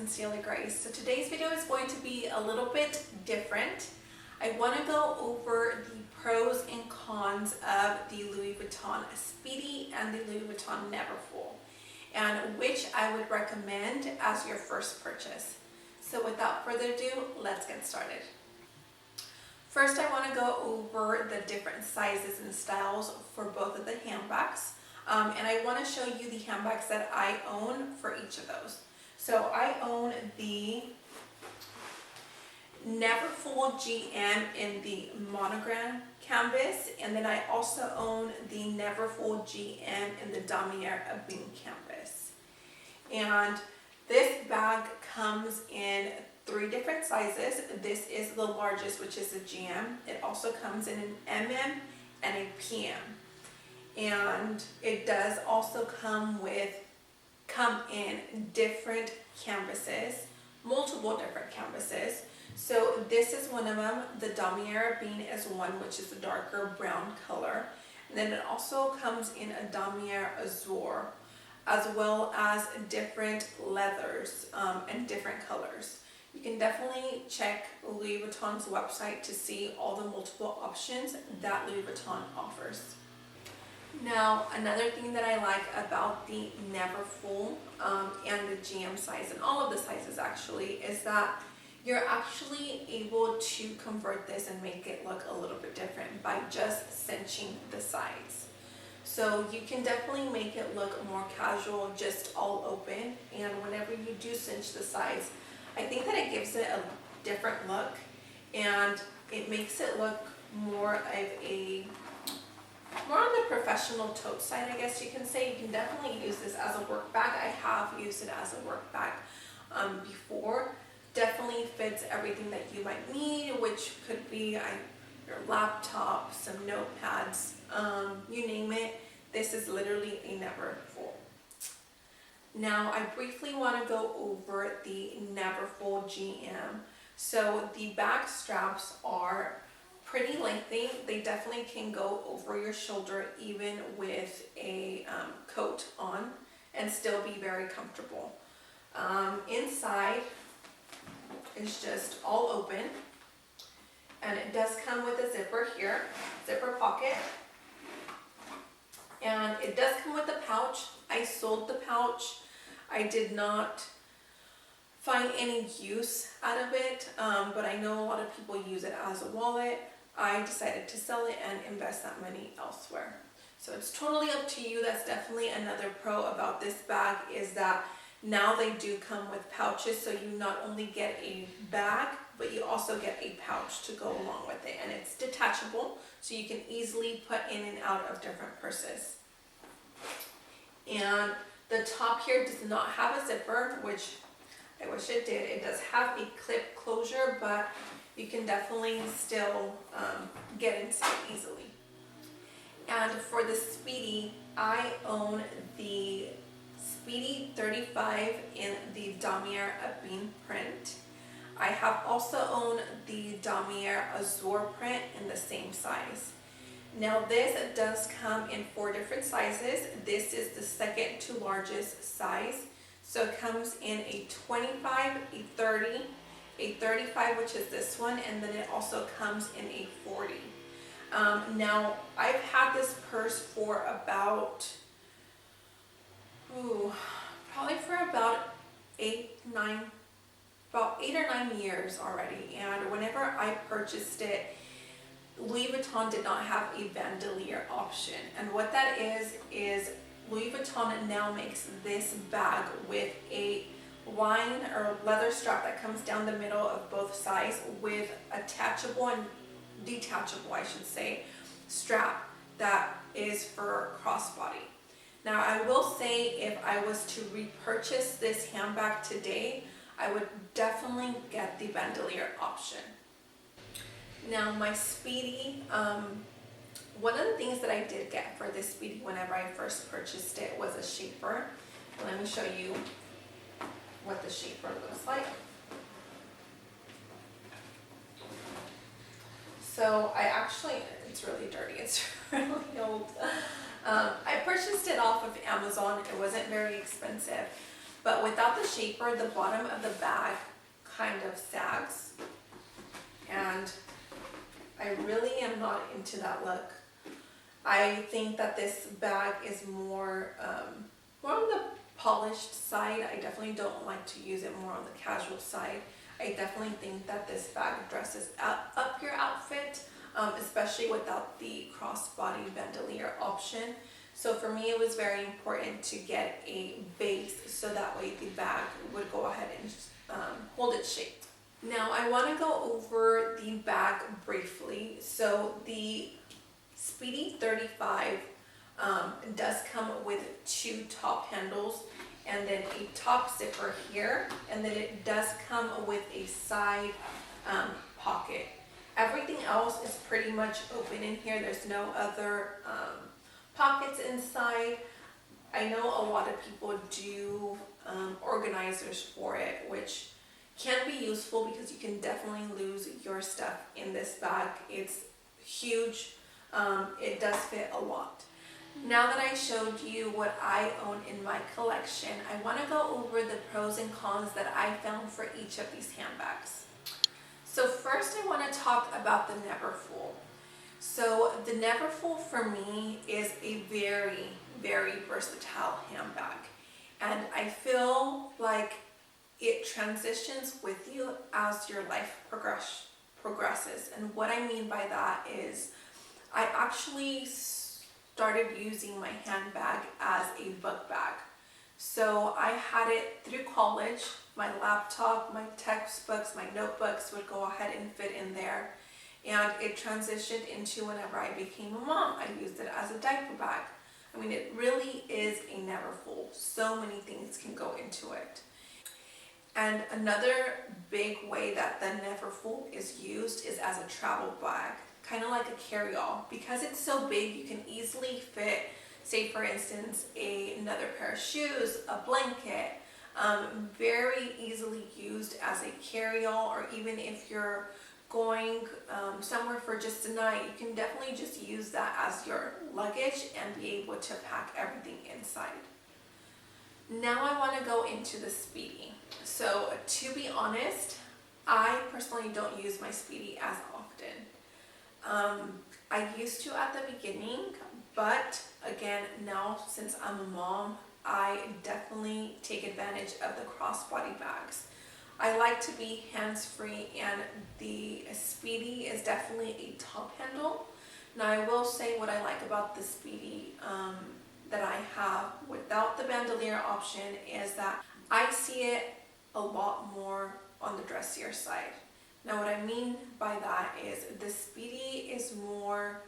Sincerely Grace. So today's video is going to be a little bit different. I want to go over the pros and cons of the Louis Vuitton Speedy and the Louis Vuitton Neverfull, and which I would recommend as your first purchase. So without further ado, let's get started. First, I want to go over the different sizes and styles for both of the handbags. And I want to show you the handbags that I own for each of those. So I own the Neverfull GM in the monogram canvas, and then I also own the Neverfull GM in the Damier Ebene canvas. And this bag comes in 3 different sizes. This is the largest, which is a GM. It also comes in an MM and a PM. And it does also come in different canvases, multiple different canvases. So this is one of them. The Damier Ebene is one, which is a darker brown color. And then it also comes in a Damier Azure, as well as different leathers and different colors. You can definitely check Louis Vuitton's website to see all the multiple options that Louis Vuitton offers. Now, another thing that I like about the Neverfull and the GM size, and all of the sizes actually, is that you're actually able to convert this and make it look a little bit different by just cinching the sides. So you can definitely make it look more casual, just all open, and whenever you do cinch the sides, I think that it gives it a different look, and it makes it look more on the professional tote side, I guess you can say. You can definitely use this as a work bag. I have used it as a work bag before. Definitely fits everything that you might need, which could be your laptop, some notepads, you name it. This is literally a Neverfull. Now, I briefly want to go over the Neverfull GM. So the back straps are pretty lengthy. They definitely can go over your shoulder even with a coat on and still be very comfortable. Inside is just all open, and it does come with a zipper here, zipper pocket, and it does come with a pouch. I sold the pouch. I did not find any use out of it, but I know a lot of people use it as a wallet. I decided to sell it and invest that money elsewhere. So it's totally up to you. That's definitely another pro about this bag, is that now they do come with pouches, so you not only get a bag, but you also get a pouch to go along with it. And it's detachable, so you can easily put in and out of different purses. And the top here does not have a zipper, which I wish it did. It does have a clip closure, but you can definitely still get inside easily. And for the Speedy, I own the Speedy 35 in the Damier Ebene print. I have also owned the Damier Azure print in the same size. Now this does come in 4 different sizes. This is the second to largest size. So it comes in a 25, a 30, a 35, which is this one, and then it also comes in a 40. Now, I've had this purse for about, probably for about 8 or 9 years already. And whenever I purchased it, Louis Vuitton did not have a bandolier option. And what that is Louis Vuitton now makes this bag with a wine or leather strap that comes down the middle of both sides with attachable and detachable, I should say, strap that is for crossbody. Now, I will say, if I was to repurchase this handbag today, I would definitely get the bandolier option. Now, my Speedy, one of the things that I did get for this Speedy whenever I first purchased it was a shaper. Let me show you what the shaper looks like. So it's really dirty, it's really old. I purchased it off of Amazon. It wasn't very expensive. but without the shaper, the bottom of the bag kind of sags, and I really am not into that look. I think that this bag is more on the polished side. I definitely don't like to use it more on the casual side. I definitely think that this bag dresses up your outfit, especially without the crossbody bandolier option. So for me, it was very important to get a base so that way the bag would go ahead and hold its shape. Now I want to go over the bag briefly. So the Speedy 35 does come with 2 top handles and then a top zipper here, and then it does come with a side pocket. Everything else is pretty much open in here. There's no other pockets inside. I know a lot of people do organizers for it, which can be useful because you can definitely lose your stuff in this bag. It's huge. It does fit a lot. Now that I showed you what I own in my collection, I want to go over the pros and cons that I found for each of these handbags. So first I want to talk about the Neverfull. So the Neverfull for me is a very, very versatile handbag. And I feel like it transitions with you as your life progresses. And what I mean by that is I actually started using my handbag as a book bag. So I had it through college. My laptop, my textbooks, my notebooks would go ahead and fit in there. And it transitioned into whenever I became a mom, I used it as a diaper bag. I mean, it really is a Neverfull. So many things can go into it. And another big way that the Neverfull is used is as a travel bag, kind of like a carry-all. Because it's so big, you can easily fit, say for instance, another pair of shoes, a blanket, very easily used as a carry-all, or even if you're going somewhere for just a night, you can definitely just use that as your luggage and be able to pack everything inside. Now I want to go into the Speedy. So to be honest, I personally don't use my Speedy as often. I used to at the beginning, but again, now since I'm a mom, I definitely take advantage of the crossbody bags. I like to be hands-free, and the Speedy is definitely a top handle. Now I will say what I like about the Speedy that I have without the bandolier option is that I see it a lot more on the dressier side. Now what I mean by that is the Speedy is more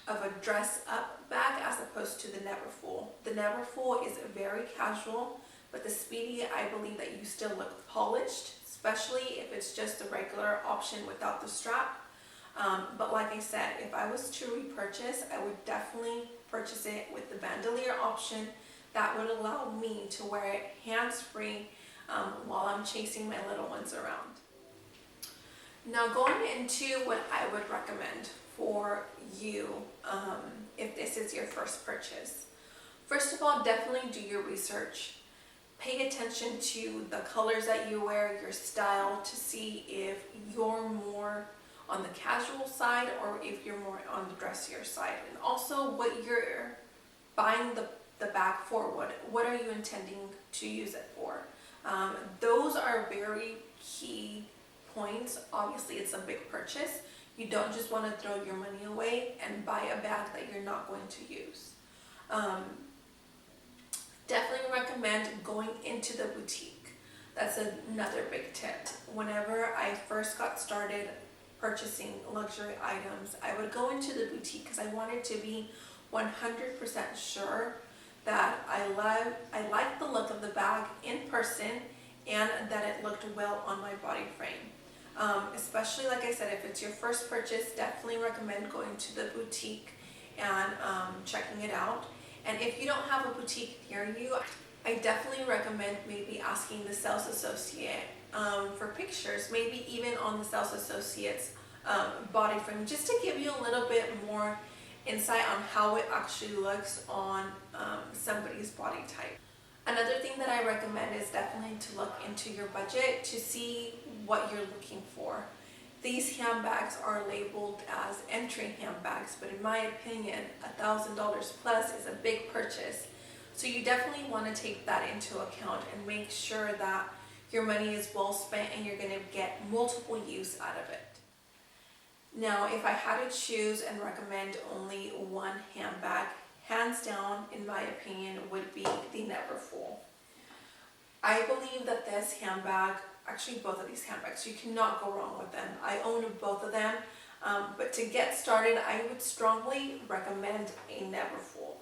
of a dress up bag as opposed to the Neverfull. The Neverfull is very casual, but the Speedy, I believe that you still look polished, especially if it's just a regular option without the strap. But like I said, if I was to repurchase, I would definitely purchase it with the bandolier option. That would allow me to wear it hands-free while I'm chasing my little ones around. Now going into what I would recommend for you if this is your first purchase. First of all, definitely do your research. Pay attention to the colors that you wear, your style, to see if you're more on the casual side or if you're more on the dressier side. And also what you're buying the bag for. What are you intending to use it for? Those are very key points. Obviously, it's a big purchase. You don't just want to throw your money away and buy a bag that you're not going to use. Definitely recommend going into the boutique. That's another big tip. Whenever I first got started purchasing luxury items, I would go into the boutique because I wanted to be 100% sure that I liked the look of the bag in person and that it looked well on my body frame. Especially, like I said, if it's your first purchase, definitely recommend going to the boutique and checking it out. And if you don't have a boutique near you, I definitely recommend maybe asking the sales associate for pictures, maybe even on the sales associate's body frame, just to give you a little bit more insight on how it actually looks on somebody's body type. Another thing that I recommend is definitely to look into your budget to see what you're looking for. These handbags are labeled as entry handbags, but in my opinion, $1,000 plus is a big purchase. So you definitely want to take that into account and make sure that your money is well spent and you're going to get multiple use out of it. Now, if I had to choose and recommend only one handbag, hands down, in my opinion, would be the Neverfull. I believe that this handbag, actually both of these handbags, you cannot go wrong with them. I own both of them, but to get started, I would strongly recommend a Neverfull.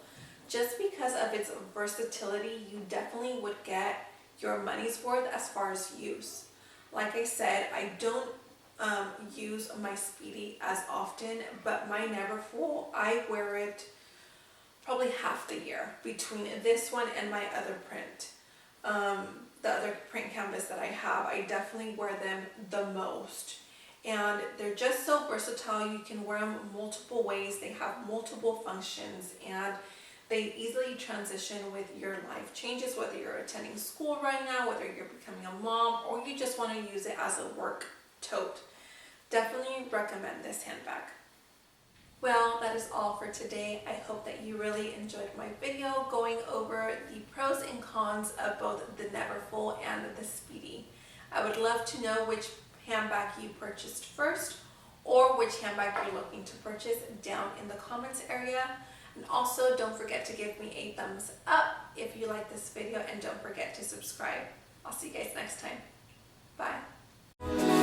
Just because of its versatility, you definitely would get your money's worth as far as use. Like I said, I don't use my Speedy as often, but my Neverfull, I wear it probably half the year between this one and my other print. The other print canvas that I have, I definitely wear them the most. And they're just so versatile. You can wear them multiple ways. They have multiple functions and they easily transition with your life changes, whether you're attending school right now, whether you're becoming a mom, or you just want to use it as a work tote. Definitely recommend this handbag. Well, that is all for today. I hope that you really enjoyed my video going over the pros and cons of both the Neverfull and the Speedy. I would love to know which handbag you purchased first or which handbag you're looking to purchase down in the comments area. And also don't forget to give me a thumbs up if you like this video and don't forget to subscribe. I'll see you guys next time. Bye.